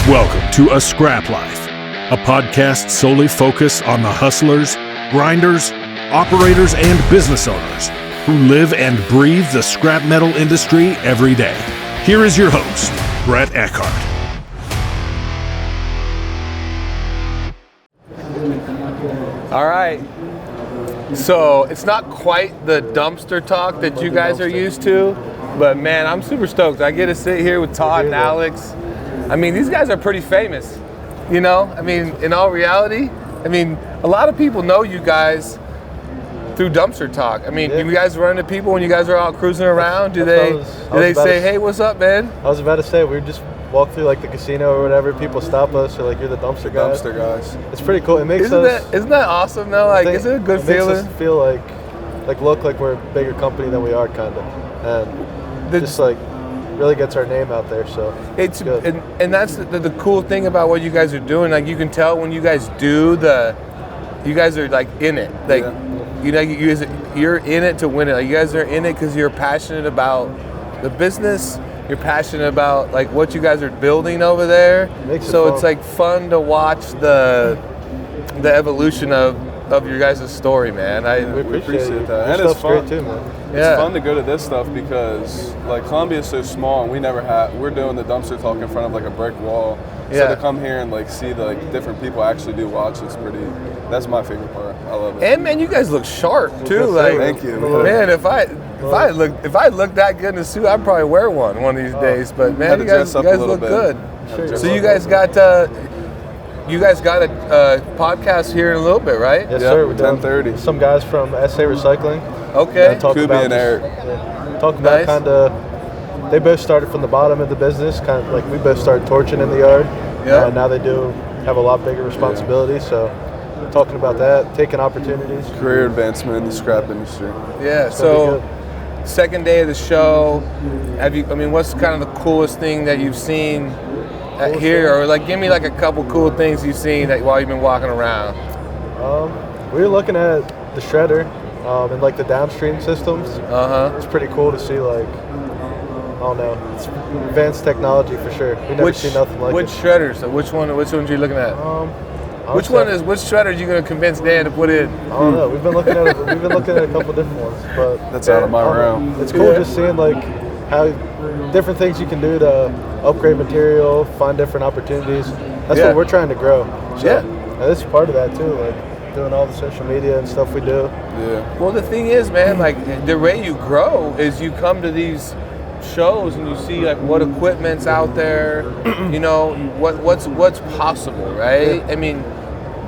Welcome to A Scrap Life, a podcast solely focused on the hustlers, grinders, operators, and business owners who live and breathe the scrap metal industry every day. Here is your host, Brett Eckhart. All right. So it's not quite the dumpster talk that you guys are used to, but man, I'm super stoked. I get to sit here with Todd and Alex. I mean, these guys are pretty famous, you know? I mean, in all reality, I mean, a lot of people know you guys through dumpster talk. I mean, do you guys run into people when you guys are out cruising around? Do they say, hey, what's up, man? I was about to say, we just walk through like the casino or whatever, people stop us, they're like, you're the dumpster guys. Dumpster guys. It's pretty cool. It makes isn't that awesome though? Like, is it a good feeling? It makes us feel like look like we're a bigger company than we are, kind of. And just like really gets our name out there, so it's good. And that's the cool thing about what you guys are doing. Like, you can tell when you guys do you guys are like in it. Like, you know, you're in it to win it. Like, you guys are in it because you're passionate about the business. You're passionate about like what you guys are building over there. So it's like fun to watch the evolution of your guys' story, man. We appreciate that. And it's fun too, man. It's fun to go to this stuff because like Columbia is so small and we're doing the dumpster talk in front of like a brick wall. So to come here and like see the like different people actually do watch, that's my favorite part. I love it. And man, you guys look sharp too. Like, thank you. Man, if I look that good in a suit, I'd probably wear one of these days. But man, you guys look good. So you guys got a podcast here in a little bit, right? Yes, sir. We're 10:30. Some guys from Sahd Recycling. Okay. Kubi and Eric. Talk about kind of, they both started from the bottom of the business, kind of like we both started torching in the yard. Yeah. Now they do have a lot bigger responsibility, so talking about that, taking opportunities. Career advancement in the scrap industry. Yeah, so second day of the show, what's kind of the coolest thing that you've seen here? Or like, give me like a couple cool things you've seen while you've been walking around. We were looking at the shredder and like the downstream systems. It's pretty cool to see, like, I don't know, it's advanced technology for sure. We never seen nothing like it. Which shredders? So which ones are you looking at? Which shredder are you going to convince Dan to put in? I don't know. We've been looking at a couple different ones, but that's out of my realm. It's cool just seeing like how different things you can do to upgrade material, find different opportunities. That's what we're trying to grow. So, and this is part of that too, like doing all the social media and stuff we do. Yeah. Well, the thing is, man, like the way you grow is you come to these shows and you see like what equipment's out there, you know, what's possible, right? I mean,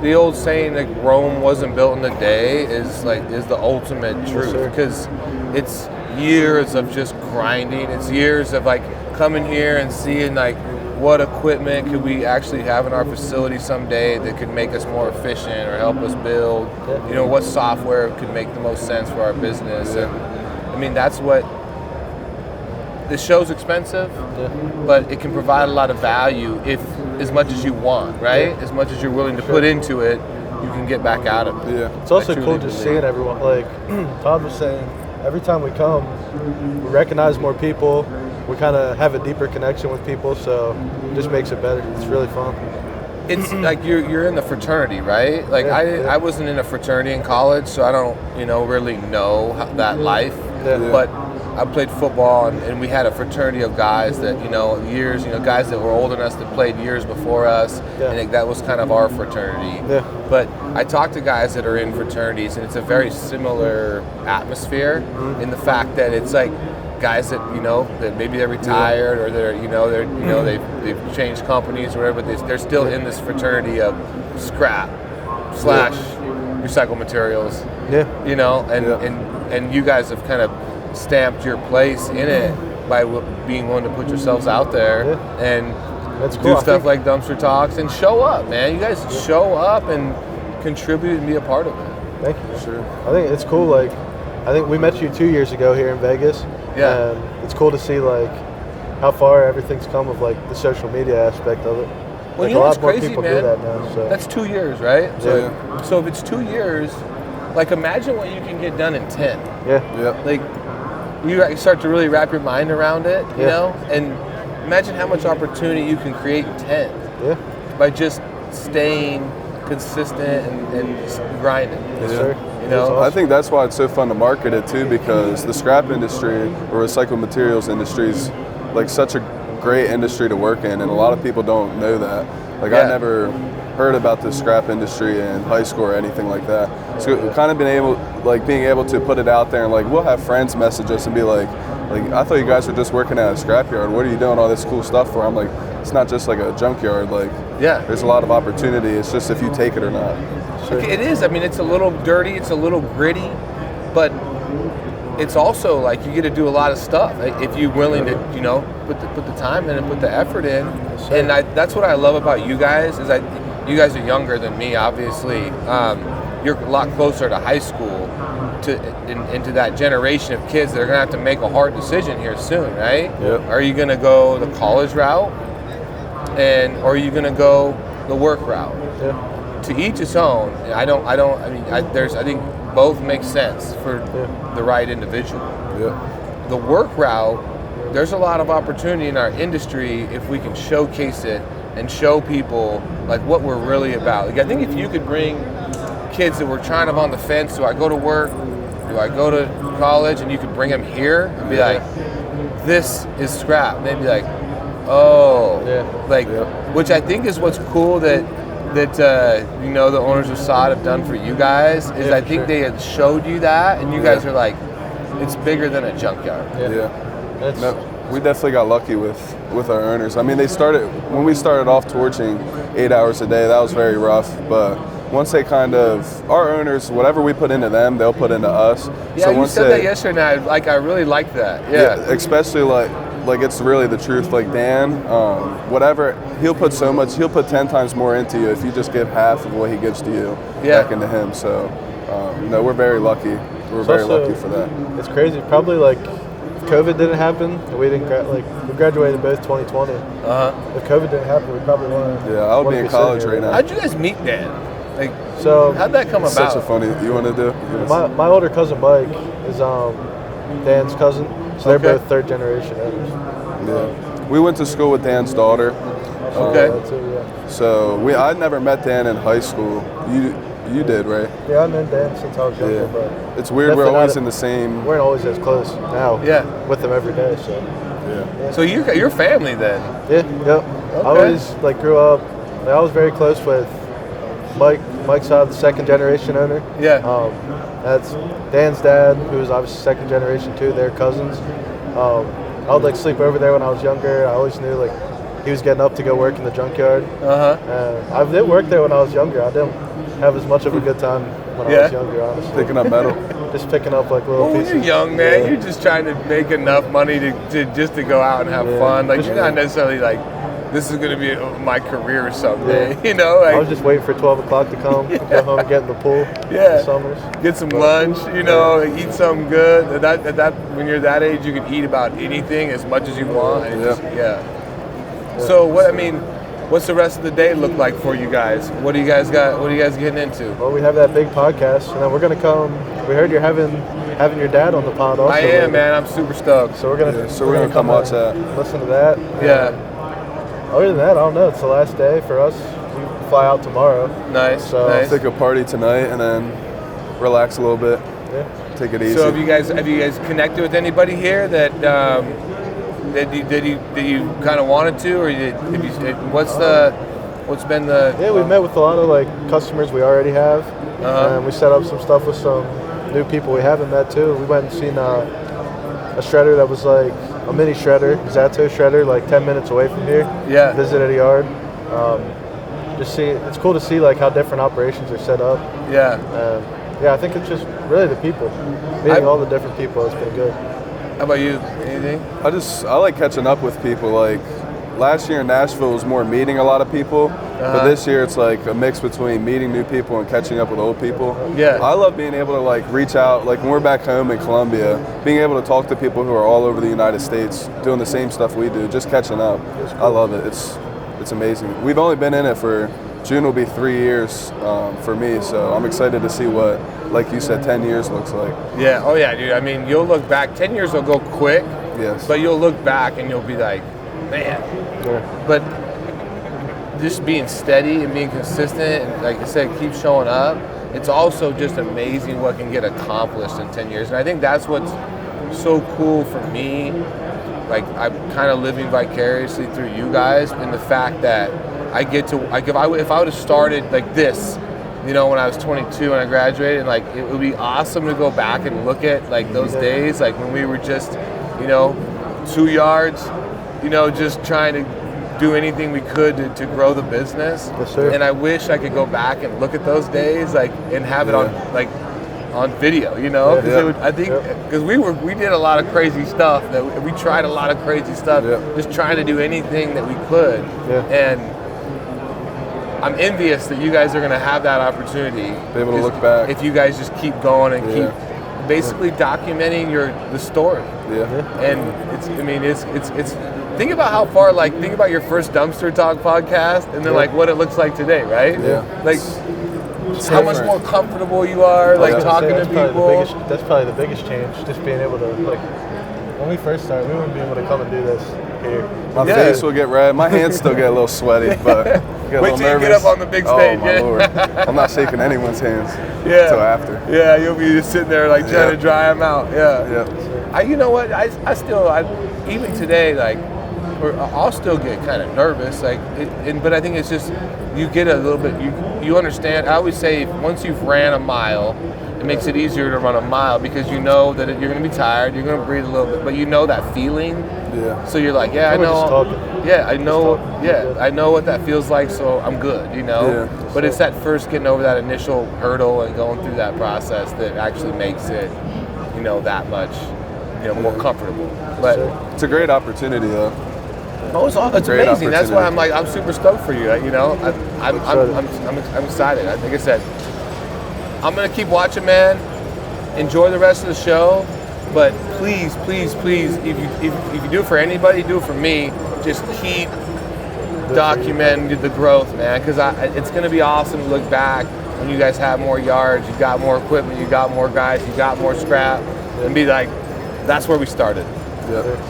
the old saying like Rome wasn't built in a day is the ultimate truth, because it's years of just grinding. It's years of like coming here and seeing like what equipment could we actually have in our facility someday that could make us more efficient or help us build, you know, what software could make the most sense for our business. And I mean, that's what the show's expensive, but it can provide a lot of value if as much as you want, right? As much as you're willing to put into it, you can get back out of it. It's also cool just seeing everyone. Like Todd was saying, every time we come, we recognize more people. We kind of have a deeper connection with people, so it just makes it better. It's really fun. It's like you're in the fraternity, right? Like I wasn't in a fraternity in college, so I don't really know that life. But I played football, and we had a fraternity of guys that guys that were older than us that played years before us, and that was kind of our fraternity. But I talked to guys that are in fraternities, and it's a very similar atmosphere in the fact that it's like guys that that maybe they're retired or they've changed companies or whatever, but they're still in this fraternity of scrap / recycled materials. And you guys have kind of stamped your place in it by being willing to put yourselves out there and do stuff like dumpster talks and show up, man. You guys show up and contribute and be a part of it. Thank you. Sure. I think it's cool. Like, I think we met you 2 years ago here in Vegas. Yeah. And it's cool to see like how far everything's come with like the social media aspect of it. Well, like, you know what's a lot more crazy, people man? do that now. So. That's 2 years, right? So if it's 2 years, like imagine what you can get done in 10. Yeah. Like you start to really wrap your mind around it, you know? And imagine how much opportunity you can create in 10. by just staying consistent and grinding. Yes, sir. You know, I think that's why it's so fun to market it too, because the scrap industry or recycled materials industry is like such a great industry to work in, and a lot of people don't know that. Like I never heard about the scrap industry in high school or anything like that. So we've kind of being able to put it out there, and like we'll have friends message us and be like I thought you guys were just working at a scrapyard. What are you doing all this cool stuff for? I'm like, it's not just like a junkyard. Like there's a lot of opportunity. It's just if you take it or not. Sure. It is. I mean, it's a little dirty. It's a little gritty, but it's also like you get to do a lot of stuff if you're willing to, you know, put the time in and put the effort in. And that's what I love about you guys is you guys are younger than me, obviously. You're a lot closer to high school, into that generation of kids that are gonna have to make a hard decision here soon, right? Yep. Are you gonna go the college route, or are you gonna go the work route? Yeah. To each its own. I think both make sense for the right individual. Yeah. The work route, there's a lot of opportunity in our industry if we can showcase it and show people like what we're really about. Like I think if you could bring kids that were kind of on the fence, do I go to work? Do I go to college? And you could bring them here and be like, this is scrap. And they'd be like, oh, which I think is what's cool that you know the owners of Sahd have done for you guys is I think they had showed you that, and you guys are like, it's bigger than a junkyard. We definitely got lucky with our owners. I mean, when we started off torching 8 hours a day, that was very rough, but once they our owners, whatever we put into them, they'll put into us. Yeah, so you said that yesterday, and I really like that. Yeah, especially like it's really the truth. Like Dan, whatever, he'll put 10 times more into you if you just give half of what he gives to you back into him. So, we're very lucky. We're very lucky for that. It's crazy. Probably like if COVID didn't happen, we didn't we graduated both 2020. If COVID didn't happen, we probably wouldn't. Yeah, I would be in college right now. How'd you guys meet Dan? Like, so how'd that come about? Such a funny. You want to do? My older cousin Mike is Dan's cousin, so they're both third generation owners. Yeah, we went to school with Dan's daughter. So I'd never met Dan in high school. You did, right? Yeah, I've known Dan since I was younger. But it's weird. We're always in the same. We're always as close now. Yeah, with them every day. So So you're family then? Yeah. Yep. I always grew up. I was very close with Mike Sahd, the second generation owner. Yeah. That's Dan's dad, who was obviously second generation too. They're cousins. I would sleep over there when I was younger. I always knew he was getting up to go work in the junkyard. I did work there when I was younger. I didn't have as much of a good time when I was younger, honestly. Picking up metal. Just picking up little pieces. When you're young, man, you're just trying to make enough money to go out and have fun. You're not necessarily this is going to be my career someday, you know? I was just waiting for 12 o'clock to come, go home and get in the pool in the summers. Get some lunch, you know, eat something good. When you're that age, you can eat about anything as much as you want. And So what's the rest of the day look like for you guys? What do you guys got? What are you guys getting into? Well, we have that big podcast, and then we're going to come. We heard you're having your dad on the pod also. I am, man. I'm super stoked. So we're gonna come watch that. Listen to that. Other than that, I don't know. It's the last day for us. We fly out tomorrow. Nice. So nice. Take a party tonight and then relax a little bit. Yeah. Take it easy. So have you guys connected with anybody here that did you kind of wanted to, or what's been the? Yeah, we've met with a lot of customers we already have, and we set up some stuff with some new people we haven't met too. We went and seen a shredder that was a mini shredder, Zato shredder, 10 minutes away from here. Yeah. Visited a yard. It's cool to see how different operations are set up. Yeah. I think it's just really the people. Meeting all the different people has been good. How about you? Anything? I like catching up with people. Last year in Nashville was more meeting a lot of people, but this year it's a mix between meeting new people and catching up with old people. Yeah. I love being able to reach out, when we're back home in Columbia, being able to talk to people who are all over the United States doing the same stuff we do, just catching up. Cool. I love it. It's amazing. We've only been in it for June will be 3 years for me, so I'm excited to see what, like you said, 10 years looks like. Yeah. Oh yeah, dude. I mean, you'll look back. 10 years will go quick. Yes. But you'll look back and you'll be like, man. Yeah. But just being steady and being consistent, and like I said, keep showing up. It's also just amazing what can get accomplished in 10 years. And I think that's what's so cool for me. Like, I'm kind of living vicariously through you guys, in the fact that I get to, like, if I would have started like this, you know, when I was 22 and I graduated, and like, it would be awesome to go back and look at like those days, like when we were just, you know, 2 yards, you know, just trying to do anything we could to grow the business. Yes, sir. And I wish I could go back and look at those days, like, and have it on video, you know, because I think because we did a lot of crazy stuff, that we tried a lot of crazy stuff, just trying to do anything that we could, and I'm envious that you guys are going to have that opportunity. Be able to look back if you guys just keep going and keep basically documenting the story. And it's think about how far, like, think about your first Dumpster Talk podcast, and then like what it looks like today, right? Like, how much more comfortable you are, like, talking to people. That's probably the biggest change, just being able to, like, when we first started, we wouldn't be able to come and do this here. My face will get red. My hands still get a little sweaty, but get a Wait little till nervous. you get up on the big stage. Oh, my Lord. I'm not shaking anyone's hands until after. Yeah, you'll be just sitting there, like, trying to dry them out. You know what? I still, even today, like, I'll still get kind of nervous, like, but I think it's just, you get a little bit, you understand. I always say, once you've ran a mile, it makes it easier to run a mile, because you know that you're going to be tired, you're going to breathe a little bit, but you know that feeling. So you're like, I know. I know what that feels like, so I'm good, you know. But it's that first getting over that initial hurdle and going through that process that actually makes it, you know, that much, you know, more comfortable. But it's a great opportunity, though. It's amazing. That's why I'm super stoked for you. You know, I'm excited. Like I said, I'm gonna keep watching, man. Enjoy the rest of the show, but please, if you do it for anybody, do it for me. Just keep documenting the growth, man, because it's gonna be awesome to look back when you guys have more yards, you got more equipment, you got more guys, you got more scrap, and be like, that's where we started.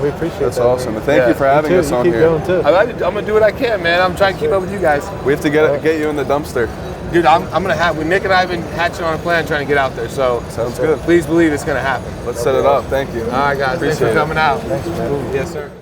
We appreciate that. That's awesome. And thank you for having us on here. I'm gonna do what I can, man. I'm trying to keep up with you guys. We have to get you in the dumpster. Dude, I'm gonna have. Nick and I have been hatching on a plan trying to get out there. So sounds good. Please believe it's gonna happen. Let's set it up. Thank you. All right, guys. Thanks for coming out. Thanks, man. Yes, sir.